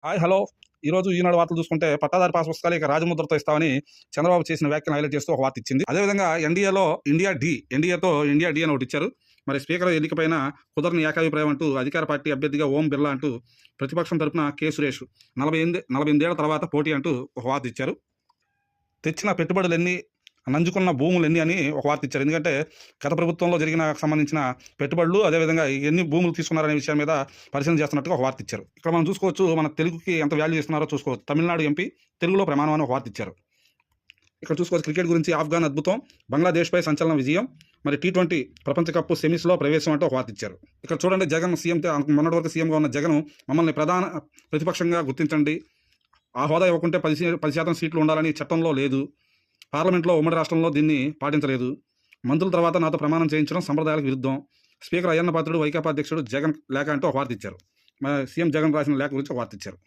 Hi hello. ఈరోజు ఈనాడు వార్తలు చూసుకుంటే పట్టాదారి పాస్ పుస్తకాలు ఇక రాజముద్రతో ఇస్తామని చంద్రబాబు చేసిన వ్యాఖ్యను హైలైట్ చేస్తూ ఒక వార్త ఇచ్చింది. అదేవిధంగా ఎన్డీఏలో ఎన్డీఏతో ఇండియా డి అని ఒకటి ఇచ్చారు. మరి స్పీకర్ ఎన్నికపైన కుదరని ఏకాభిప్రాయం అంటూ అధికార పార్టీ అభ్యర్థిగా ఓం బిర్లా అంటూ ప్రతిపక్షం తరపున కె సురేష్ 48 ఏళ్ల తర్వాత పోటీ అంటూ ఒక వార్త ఇచ్చారు. తెచ్చిన పెట్టుబడులెన్ని, నంజుకున్న భూములెన్ని అని ఒక వార్త ఇచ్చారు. ఎందుకంటే గత ప్రభుత్వంలో సంబంధించిన పెట్టుబడులు, అదేవిధంగా ఎన్ని భూములు తీసుకున్నారనే విషయం మీద పరిశీలన చేస్తున్నట్టుగా ఒక వార్త ఇచ్చారు. ఇక్కడ మనం చూసుకోవచ్చు, మన తెలుగుకి ఎంత వాల్యూ ఇస్తున్నారో చూసుకోవచ్చు. తమిళనాడు ఎంపీ తెలుగులో ప్రమాణం అని ఒక వార్త ఇచ్చారు. ఇక్కడ చూసుకోవచ్చు, క్రికెట్ గురించి ఆఫ్ఘాన్ అద్భుతం, బంగ్లాదేశ్పై సంచలన విజయం, మరి T20 ప్రపంచ కప్ సెమీస్లో ప్రవేశం అంటూ ఒక వార్త ఇచ్చారు. ఇక్కడ చూడండి, జగన్ సీఎం, మొన్నటి వరకు సీఎంగా ఉన్న జగన్ మమ్మల్ని ప్రధాన ప్రతిపక్షంగా గుర్తించండి, ఆ హోదా ఇవ్వకుంటే 10% సీట్లు ఉండాలని చట్టంలో లేదు, పార్లమెంట్లో ఉమ్మడి రాష్ట్రంలో దీన్ని పాటించలేదు, మంత్రుల తర్వాత నాతో ప్రమాణం చేయించడం సంప్రదాయాలకు విరుద్ధం, స్పీకర్ అయ్యన్న పాత్రుడు వైకాపా అధ్యక్షుడు జగన్ లేఖ అంటూ ఒక వార్త ఇచ్చారు. సీఎం జగన్ రాసిన లేఖ గురించి ఒక వార్త ఇచ్చారు.